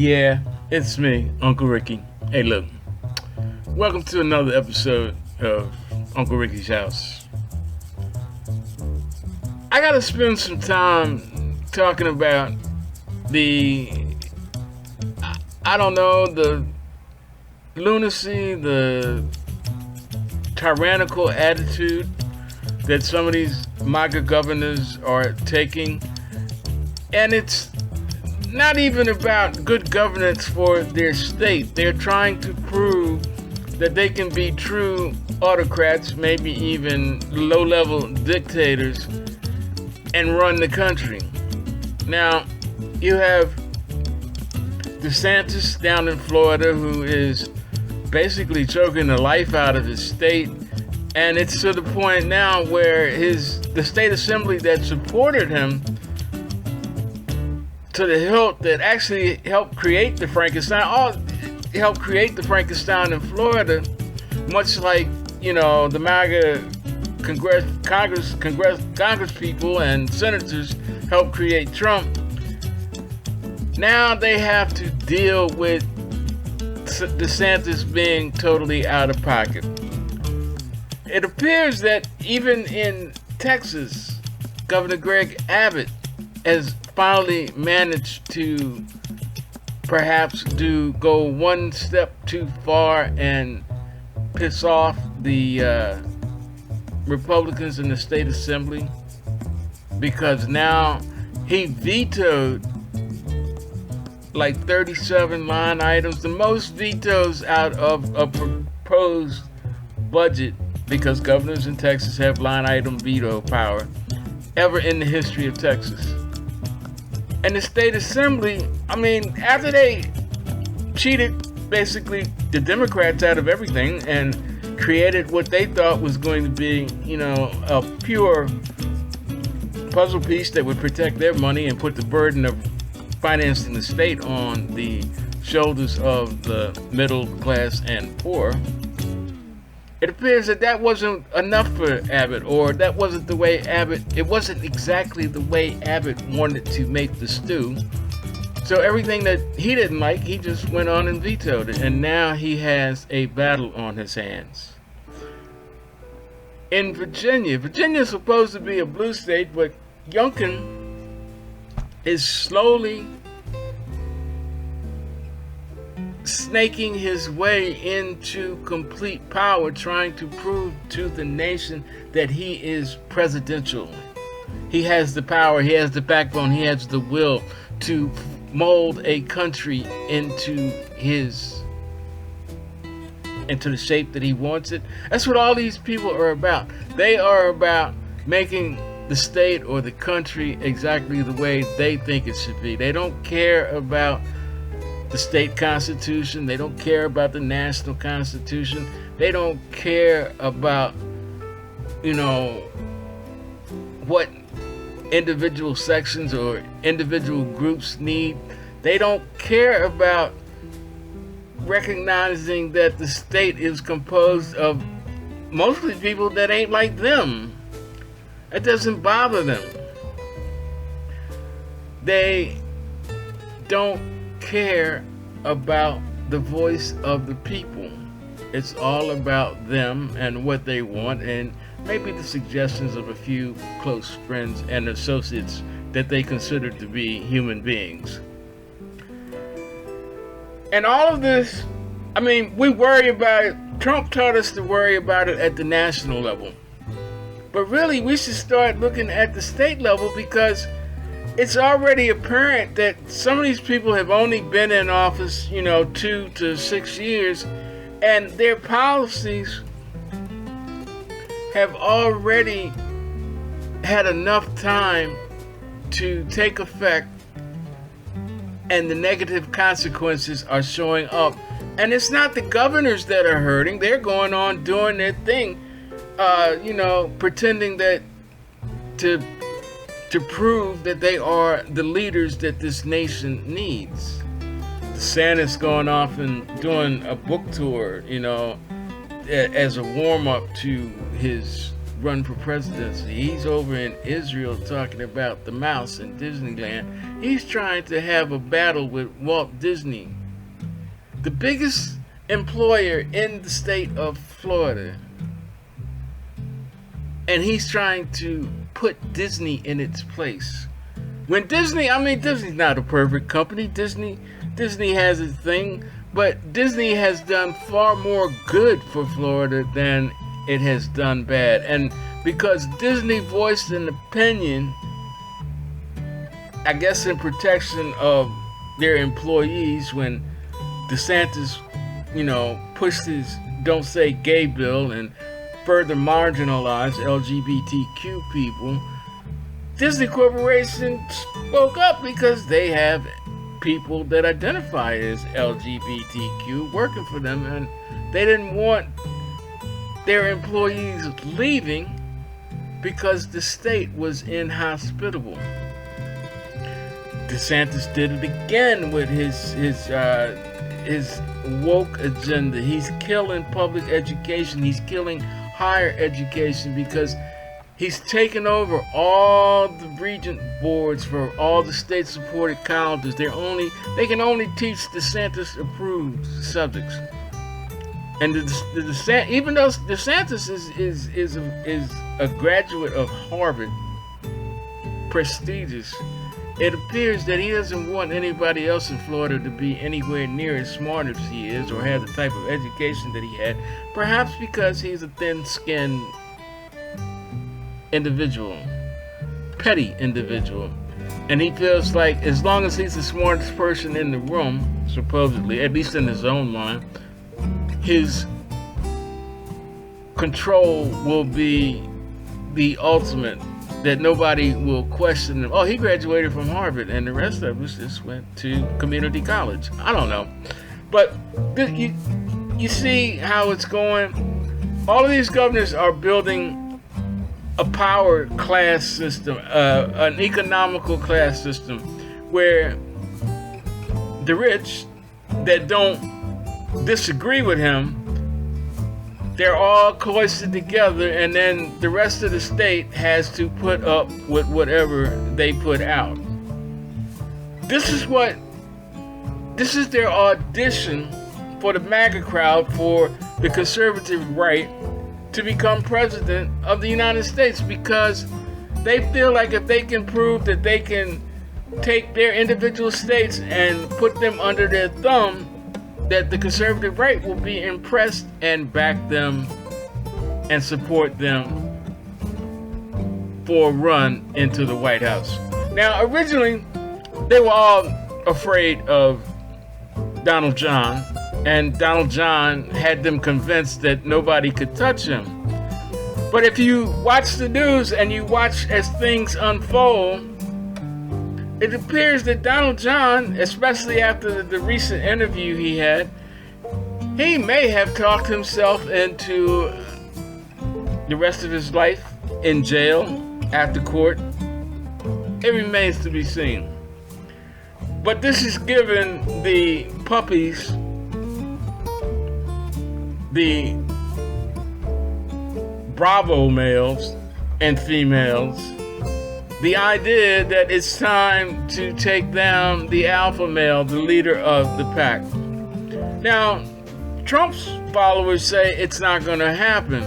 Yeah, it's me, Uncle Ricky. Hey, look, welcome to another episode of Uncle Ricky's House. I gotta spend some time talking about I don't know, the lunacy, the tyrannical attitude that some of these MAGA governors are taking. And it's not even about good governance for their state. They're trying to prove that they can be true autocrats, maybe even low-level dictators, and run the country. Now, you have DeSantis down in Florida, who is basically choking the life out of his state, and it's to the point now where the state assembly that supported him to the hilt, that actually helped create the Frankenstein, helped create the Frankenstein in Florida, much like, the MAGA Congress people and senators helped create Trump. Now they have to deal with DeSantis being totally out of pocket. It appears that even in Texas, Governor Greg Abbott has finally managed to perhaps go one step too far and piss off the Republicans in the state assembly, because now he vetoed like 37 line items, the most vetoes out of a proposed budget, because governors in Texas have line item veto power, ever in the history of Texas. And the state assembly, after they cheated basically the Democrats out of everything and created what they thought was going to be, a pure puzzle piece that would protect their money and put the burden of financing the state on the shoulders of the middle class and poor, it appears that wasn't enough for Abbott, or that wasn't the way it wasn't exactly the way Abbott wanted to make the stew. So everything that he didn't like, he just went on and vetoed it. And now he has a battle on his hands. In Virginia is supposed to be a blue state, but Youngkin is slowly snaking his way into complete power, trying to prove to the nation that he is presidential. He has the power, he has the backbone, he has the will to mold a country into the shape that he wants it. That's what all these people are about. They are about making the state or the country exactly the way they think it should be. They don't care about the state constitution. They don't care about the national constitution. They don't care about, what individual sections or individual groups need. They don't care about recognizing that the state is composed of mostly people that ain't like them. It doesn't bother them. They don't care about the voice of the people. It's all about them and what they want, and maybe the suggestions of a few close friends and associates that they consider to be human beings. And all of this, we worry about it. Trump taught us to worry about it at the national level. But really, we should start looking at the state level, because it's already apparent that some of these people have only been in office, 2 to 6 years, and their policies have already had enough time to take effect, and the negative consequences are showing up. And it's not the governors that are hurting. They're going on doing their thing, pretending that to prove that they are the leaders that this nation needs. DeSantis going off and doing a book tour, as a warm-up to his run for presidency. He's over in Israel talking about the mouse in Disneyland. He's trying to have a battle with Walt Disney, the biggest employer in the state of Florida. And he's trying to put Disney in its place. When Disney's not a perfect company. Disney has its thing, but Disney has done far more good for Florida than it has done bad. And because Disney voiced an opinion, I guess in protection of their employees, when DeSantis, pushed his Don't Say Gay bill and further marginalized LGBTQ people, Disney Corporation spoke up because they have people that identify as LGBTQ working for them, and they didn't want their employees leaving because the state was inhospitable. DeSantis did it again with his woke agenda. He's killing public education. He's killing higher education because he's taken over all the regent boards for all the state-supported colleges. They can only teach DeSantis-approved subjects. And even though DeSantis is a graduate of Harvard, prestigious, it appears that he doesn't want anybody else in Florida to be anywhere near as smart as he is or have the type of education that he had. Perhaps because he's a thin-skinned individual, petty individual. And he feels like as long as he's the smartest person in the room, supposedly, at least in his own mind, his control will be the ultimate, that nobody will question him. Oh, he graduated from Harvard and the rest of us just went to community college. I don't know. But you see how it's going? All of these governors are building a power class system, an economical class system, where the rich that don't disagree with him, they're all cloistered together, and then the rest of the state has to put up with whatever they put out. This is their audition for the MAGA crowd, for the conservative right, to become president of the United States, because they feel like if they can prove that they can take their individual states and put them under their thumb, that the conservative right will be impressed and back them and support them for a run into the White House. Now, originally, they were all afraid of Donald John, and Donald John had them convinced that nobody could touch him. But if you watch the news and you watch as things unfold, it appears that Donald John, especially after the recent interview he had, he may have talked himself into the rest of his life in jail after court. It remains to be seen. But this is given the puppies, the Bravo males and females, the idea that it's time to take down the alpha male, the leader of the pack. Now, Trump's followers say it's not going to happen,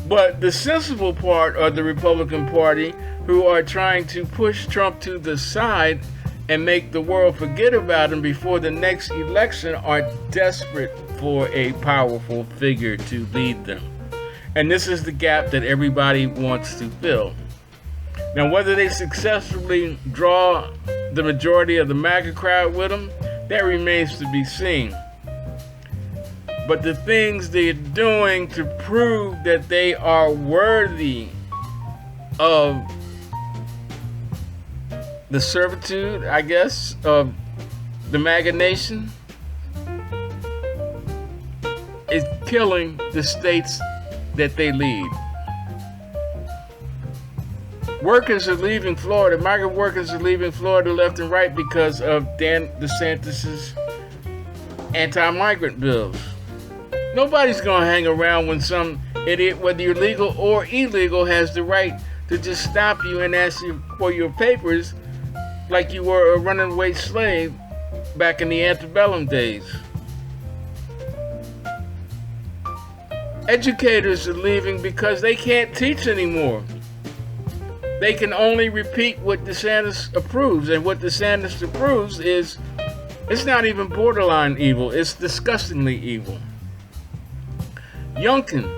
but the sensible part of the Republican Party, who are trying to push Trump to the side and make the world forget about him before the next election, are desperate for a powerful figure to lead them. And this is the gap that everybody wants to fill. Now, whether they successfully draw the majority of the MAGA crowd with them, that remains to be seen. But the things they're doing to prove that they are worthy of the servitude, I guess, of the MAGA nation, is killing the states that they lead. Workers are leaving Florida. Migrant workers are leaving Florida left and right because of Dan DeSantis' anti-migrant bills. Nobody's going to hang around when some idiot, whether you're legal or illegal, has the right to just stop you and ask you for your papers like you were a runaway slave back in the antebellum days. Educators are leaving because they can't teach anymore. They can only repeat what DeSantis approves, and what DeSantis approves is, it's not even borderline evil, it's disgustingly evil. Youngkin,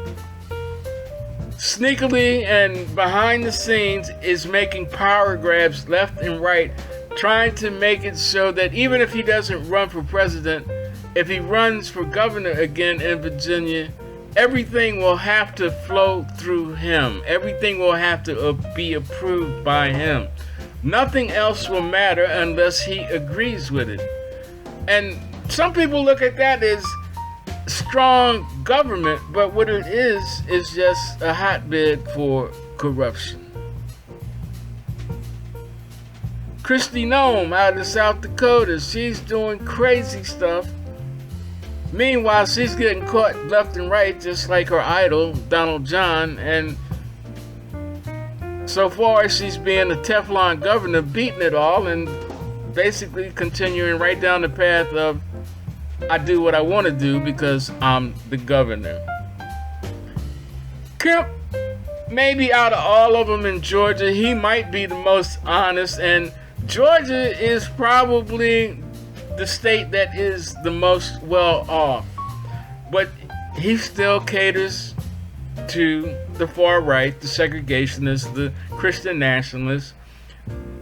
sneakily and behind the scenes, is making power grabs left and right, trying to make it so that even if he doesn't run for president, if he runs for governor again in Virginia, everything will have to flow through him. Everything will have to be approved by him. Nothing else will matter unless he agrees with it. And some people look at that as strong government, but what it is just a hotbed for corruption. Kristi Noem out of South Dakota, she's doing crazy stuff. Meanwhile, she's getting caught left and right, just like her idol, Donald John, and so far she's being a Teflon governor, beating it all, and basically continuing right down the path of, I do what I want to do because I'm the governor. Kemp, maybe out of all of them in Georgia, he might be the most honest, and Georgia is probably the state that is the most well off, but he still caters to the far right, the segregationists, the Christian nationalists.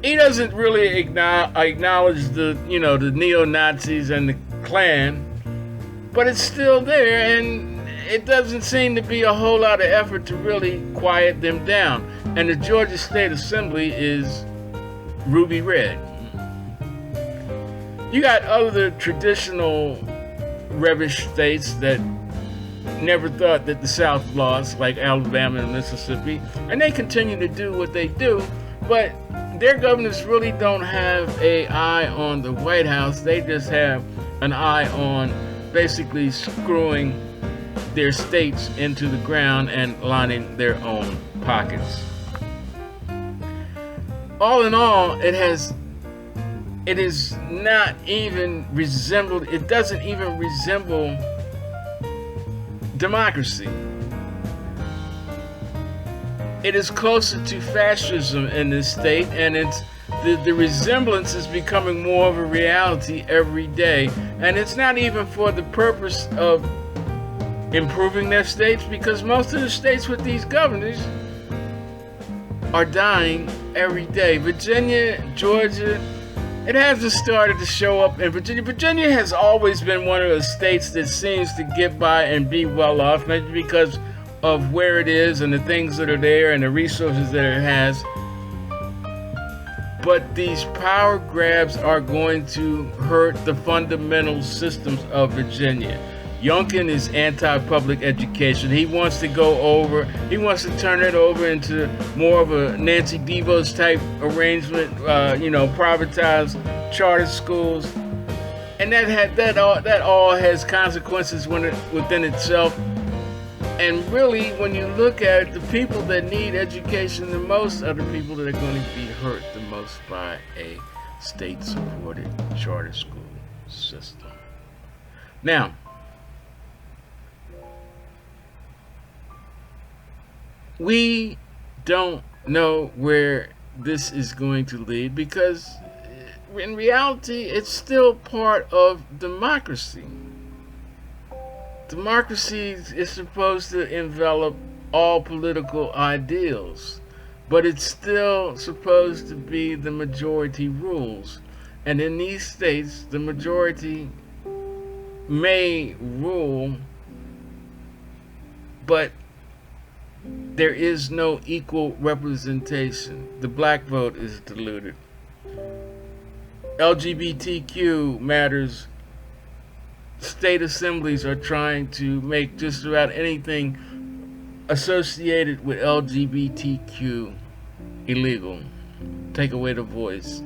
He doesn't really acknowledge the neo-Nazis and the Klan, but it's still there, and it doesn't seem to be a whole lot of effort to really quiet them down. And the Georgia State Assembly is ruby red. You got other traditional rebel states that never thought that the South lost, like Alabama and Mississippi, and they continue to do what they do, but their governors really don't have an eye on the White House. They just have an eye on basically screwing their states into the ground and lining their own pockets. All in all, it is not even resembled, it doesn't even resemble democracy. It is closer to fascism in this state, and the resemblance is becoming more of a reality every day. And it's not even for the purpose of improving their states, because most of the states with these governors are dying every day. Virginia, Georgia, it hasn't started to show up in Virginia. Virginia has always been one of the states that seems to get by and be well off, maybe because of where it is and the things that are there and the resources that it has. But these power grabs are going to hurt the fundamental systems of Virginia. Youngkin is anti-public education. He wants to turn it over into more of a Nancy DeVos type arrangement, privatized charter schools. And that all has consequences within itself. And really, when you look at it, the people that need education the most are the people that are going to be hurt the most by a state-supported charter school system. Now, we don't know where this is going to lead, because in reality, it's still part of democracy. Democracy is supposed to envelop all political ideals, but it's still supposed to be the majority rules. And in these states, the majority may rule, but there is no equal representation. The black vote is diluted. LGBTQ matters. State assemblies are trying to make just about anything associated with LGBTQ illegal. Take away the voice.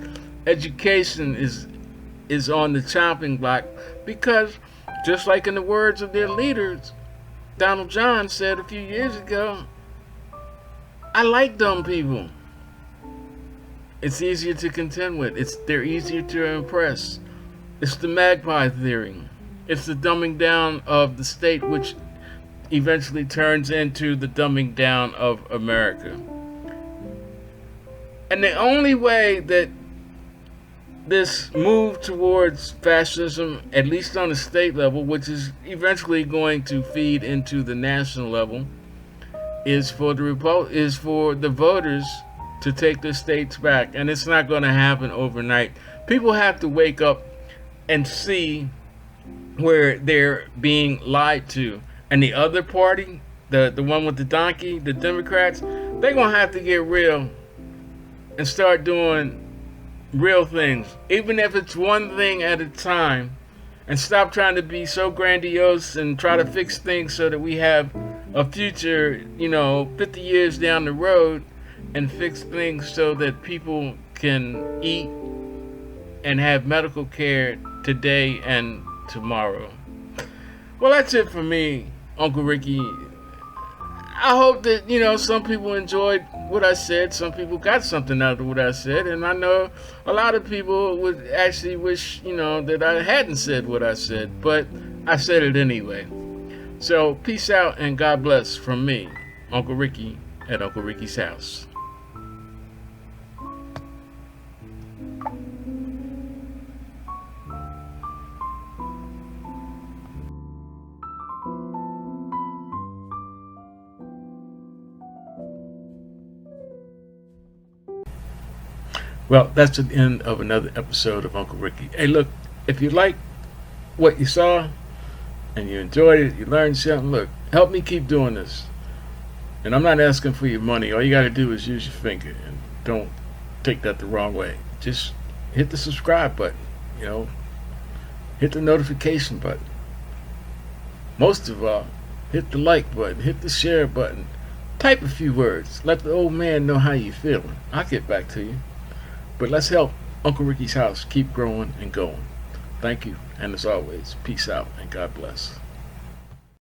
Education is on the chopping block, because Just like in the words of their leaders, Donald John said a few years ago, I like dumb people. It's easier to contend with. They're easier to impress. It's the magpie theory. It's the dumbing down of the state, which eventually turns into the dumbing down of America. And the only way that this move towards fascism, at least on the state level, which is eventually going to feed into the national level, is for the voters to take their states back. And it's not going to happen overnight. People have to wake up and see where they're being lied to. And the other party, the one with the donkey, the Democrats, they're going to have to get real and start doing real things, even if it's one thing at a time, and stop trying to be so grandiose and try to fix things so that we have a future, 50 years down the road, and fix things so that people can eat and have medical care today and tomorrow. Well, that's it for me, Uncle Ricky. I hope that, some people enjoyed what I said. Some people got something out of what I said. And I know a lot of people would actually wish, that I hadn't said what I said. But I said it anyway. So peace out and God bless from me, Uncle Ricky, at Uncle Ricky's house. Well, that's the end of another episode of Uncle Ricky. Hey, look, if you like what you saw and you enjoyed it, you learned something, look, help me keep doing this. And I'm not asking for your money. All you got to do is use your finger, and don't take that the wrong way. Just hit the subscribe button, hit the notification button. Most of all, hit the like button, hit the share button. Type a few words. Let the old man know how you're feeling. I'll get back to you. But let's help Uncle Ricky's house keep growing and going. Thank you, and as always, peace out and God bless.